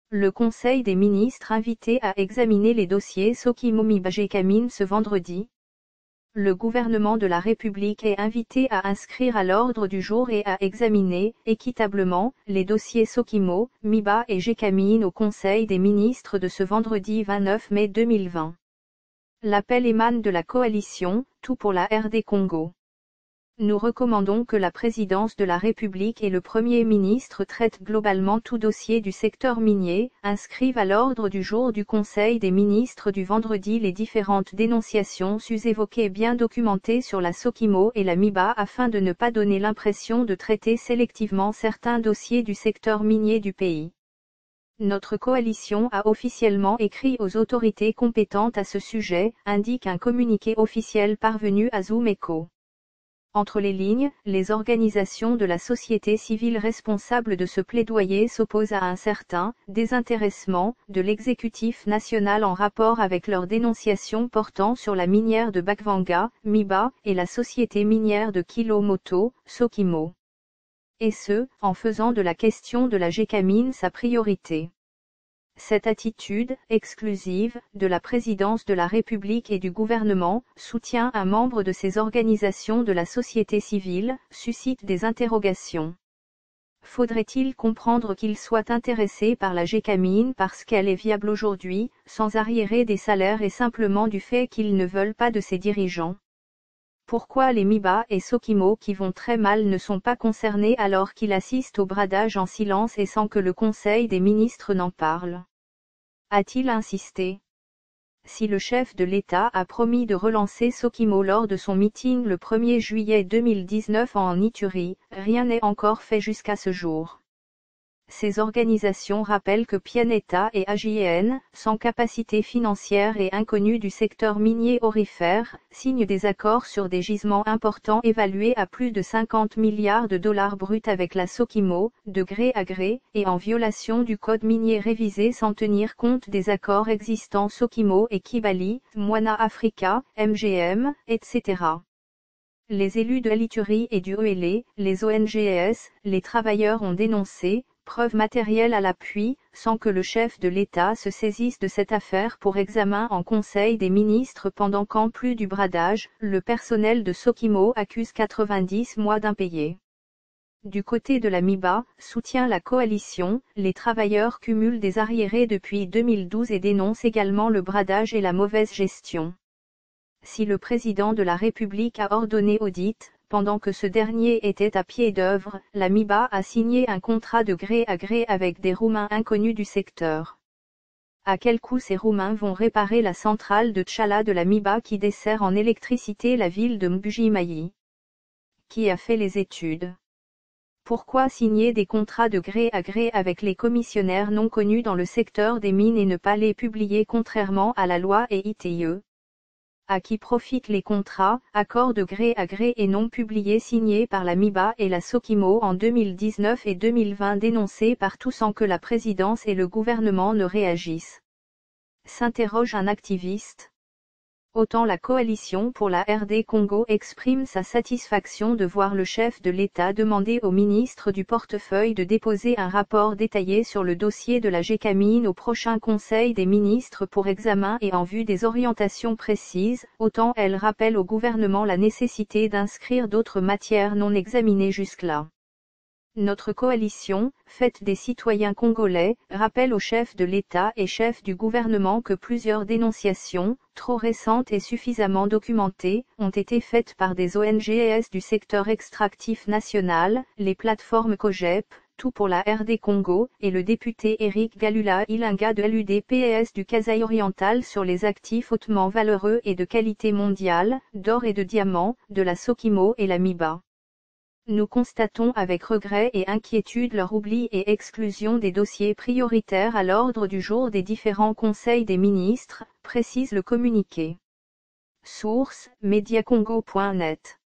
Le Conseil des ministres invité à examiner les dossiers Sokimo Miba Gécamines ce vendredi. Le gouvernement de la République est invité à inscrire à l'ordre du jour et à examiner, équitablement, les dossiers Sokimo, Miba et Gécamines au Conseil des ministres de ce vendredi 29 mai 2020. L'appel émane de la coalition « Tout pour la RD Congo ». Nous recommandons que la présidence de la République et le Premier ministre traitent globalement tout dossier du secteur minier, inscrivent à l'ordre du jour du Conseil des ministres du vendredi les différentes dénonciations sus-évoquées bien documentées sur la Sokimo et la Miba afin de ne pas donner l'impression de traiter sélectivement certains dossiers du secteur minier du pays. Notre coalition a officiellement écrit aux autorités compétentes à ce sujet, indique un communiqué officiel parvenu à Zoom Echo. Entre les lignes, les organisations de la société civile responsables de ce plaidoyer s'opposent à un certain désintéressement de l'exécutif national en rapport avec leurs dénonciations portant sur la minière de Bakwanga, Miba, et la société minière de Kilomoto, Sokimo. Et ce, en faisant de la question de la Gécamine sa priorité. Cette attitude, exclusive, de la présidence de la République et du gouvernement, soutient un membre de ces organisations de la société civile, suscite des interrogations. Faudrait-il comprendre qu'ils soient intéressés par la Gécamine parce qu'elle est viable aujourd'hui, sans arriérer des salaires et simplement du fait qu'ils ne veulent pas de ses dirigeants? Pourquoi les Miba et Sokimo qui vont très mal ne sont pas concernés alors qu'ils assistent au bradage en silence et sans que le Conseil des ministres n'en parle? A-t-il insisté? Si le chef de l'État a promis de relancer Sokimo lors de son meeting le 1er juillet 2019 en Ituri, rien n'est encore fait jusqu'à ce jour. Ces organisations rappellent que Pianeta et AJN, sans capacité financière et inconnus du secteur minier aurifère, signent des accords sur des gisements importants évalués à plus de 50 milliards de dollars bruts avec la Sokimo, de gré à gré, et en violation du code minier révisé sans tenir compte des accords existants Sokimo et Kibali, Moana Africa, MGM, etc. Les élus de l'Ituri et du ELE, les ONGS, les travailleurs ont dénoncé, preuve matérielle à l'appui, sans que le chef de l'État se saisisse de cette affaire pour examen en Conseil des ministres pendant qu'en plus du bradage, le personnel de Sokimo accuse 90 mois d'impayés. Du côté de la Miba, soutient la coalition, les travailleurs cumulent des arriérés depuis 2012 et dénoncent également le bradage et la mauvaise gestion. Si le président de la République a ordonné audit, pendant que ce dernier était à pied d'œuvre, la Miba a signé un contrat de gré à gré avec des Roumains inconnus du secteur. À quel coût ces Roumains vont réparer la centrale de Tchala de la Miba qui dessert en électricité la ville de Mbuji-Mayi? Qui a fait les études? Pourquoi signer des contrats de gré à gré avec les commissionnaires non connus dans le secteur des mines et ne pas les publier contrairement à la loi et ITIE? À qui profitent les contrats, accords de gré à gré et non publiés signés par la Miba et la Sokimo en 2019 et 2020 dénoncés par tous sans que la présidence et le gouvernement ne réagissent? S'interroge un activiste. Autant la coalition pour la RD Congo exprime sa satisfaction de voir le chef de l'État demander au ministre du portefeuille de déposer un rapport détaillé sur le dossier de la Gécamine au prochain Conseil des ministres pour examen et en vue des orientations précises, autant elle rappelle au gouvernement la nécessité d'inscrire d'autres matières non examinées jusque-là. Notre coalition, faite des citoyens congolais, rappelle au chef de l'État et chef du gouvernement que plusieurs dénonciations, trop récentes et suffisamment documentées, ont été faites par des ONGs du secteur extractif national, les plateformes COGEP, Tout pour la RD Congo, et le député Éric Galula Ilinga de l'UDPS du Kasaï oriental sur les actifs hautement valeureux et de qualité mondiale, d'or et de diamants, de la Sokimo et la Miba. Nous constatons avec regret et inquiétude leur oubli et exclusion des dossiers prioritaires à l'ordre du jour des différents conseils des ministres, précise le communiqué. Source: mediacongo.net